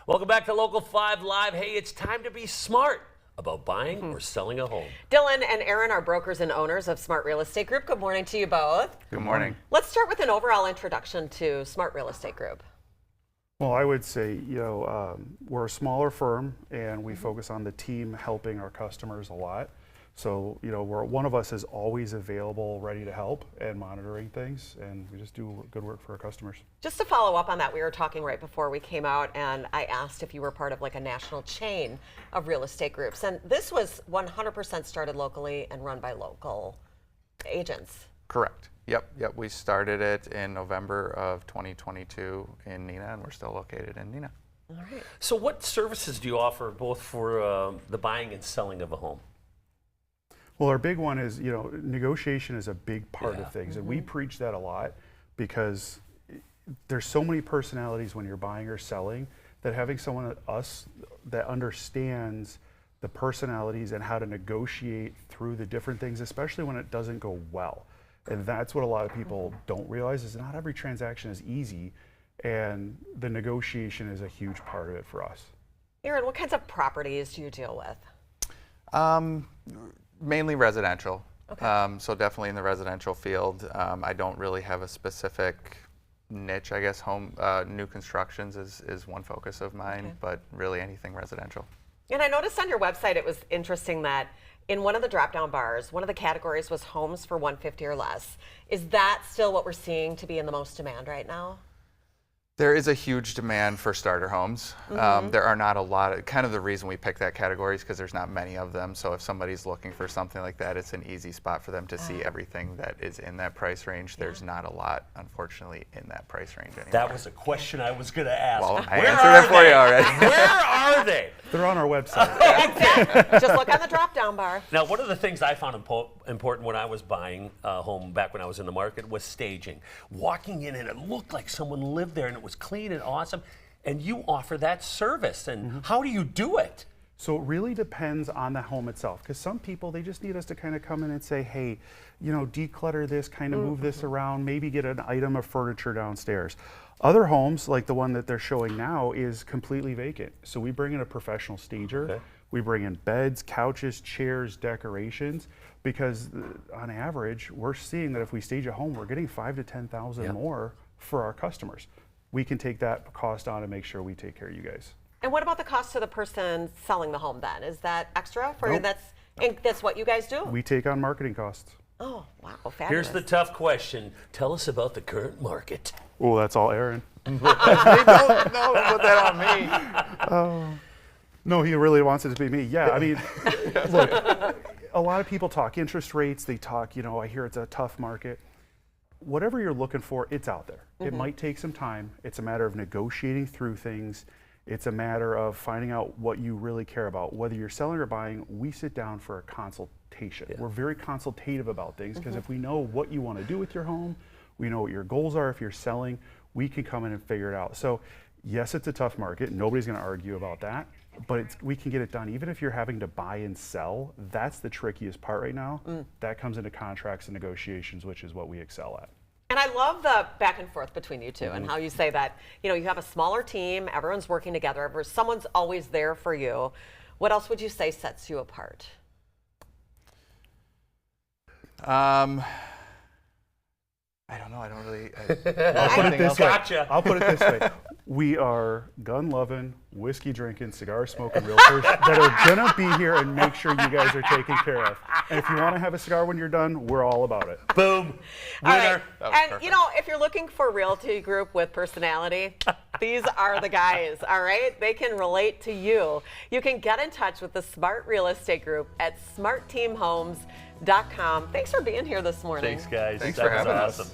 Welcome back to Local 5 Live. Hey, it's time to be smart about buying or selling a home. Dylan and Aaron are brokers and owners of Smart Real Estate Group. Good morning to you both. Good morning. Let's start with an overall introduction to Smart Real Estate Group. Well, I would say, we're a smaller firm and we focus on the team helping our customers a lot. So, one of us is always available, ready to help and monitoring things, and we just do good work for our customers. Just to follow up on that, we were talking right before we came out, and I asked if you were part of like a national chain of real estate groups. And this was 100% started locally and run by local agents. Correct. Yep. We started it in November of 2022 in Neenah, and we're still located in Neenah. All right. So what services do you offer both for the buying and selling of a home? Well, our big one is, negotiation is a big part of things, and we preach that a lot because there's so many personalities when you're buying or selling that having someone like us that understands the personalities and how to negotiate through the different things, especially when it doesn't go well. And that's what a lot of people don't realize is not every transaction is easy, and the negotiation is a huge part of it for us. Aaron, what kinds of properties do you deal with? Mainly residential. Okay. So definitely in the residential field. I don't really have a specific niche, I guess. New constructions is one focus of mine, but really anything residential. And I noticed on your website it was interesting that in one of the drop-down bars, one of the categories was homes for $150,000 or less. Is that still what we're seeing to be in the most demand right now? There is a huge demand for starter homes. There are not a lot of, kind of the reason we picked that category is because there's not many of them. So if somebody's looking for something like that, it's an easy spot for them to see everything that is in that price range. There's not a lot, unfortunately, in that price range anymore. That was a question I was going to ask. Well, I answered it for you already. Where are they? They're on our website. Just look on the drop-down bar. Now, one of the things I found important when I was buying a home back when I was in the market was staging. Walking in and it looked like someone lived there and it was clean and awesome. And you offer that service. And how do you do it? So it really depends on the home itself, because some people, they just need us to kind of come in and say, hey, declutter this, kind of move this around, maybe get an item of furniture downstairs. Other homes, like the one that they're showing now, is completely vacant. So we bring in a professional stager. Okay. We bring in beds, couches, chairs, decorations, because on average, we're seeing that if we stage a home, we're getting $5,000 to $10,000 more for our customers. We can take that cost on and make sure we take care of you guys. And what about the cost to the person selling the home then? Is that extra for Nope. that's what you guys do? We take on marketing costs. Oh, wow, fabulous. Here's the tough question. Tell us about the current market. Oh, that's all Aaron. Don't put that on me. No, he really wants it to be me. Yeah, I mean, look, a lot of people talk interest rates. They talk, I hear it's a tough market. Whatever you're looking for, it's out there. It might take some time. It's a matter of negotiating through things. It's a matter of finding out what you really care about. Whether you're selling or buying, we sit down for a consultation. We're very consultative about things because if we know what you want to do with your home, we know what your goals are if you're selling, we can come in and figure it out. So yes, it's a tough market. Nobody's going to argue about that, but we can get it done. Even if you're having to buy and sell, that's the trickiest part right now. That comes into contracts and negotiations, which is what we excel at. And I love the back and forth between you two and how you say that, you have a smaller team, everyone's working together, someone's always there for you. What else would you say sets you apart? I don't know. I don't really. I'll put it this way. Gotcha. I'll put it this way. We are gun-loving, whiskey-drinking, cigar-smoking realtors that are going to be here and make sure you guys are taken care of. And if you want to have a cigar when you're done, we're all about it. Boom. All Winner. right. And, if you're looking for a realty group with personality, these are the guys, all right? They can relate to you. You can get in touch with the Smart Real Estate Group at smartteamhomes.com. Thanks for being here this morning. Thanks, guys. Thanks That for was having us. awesome.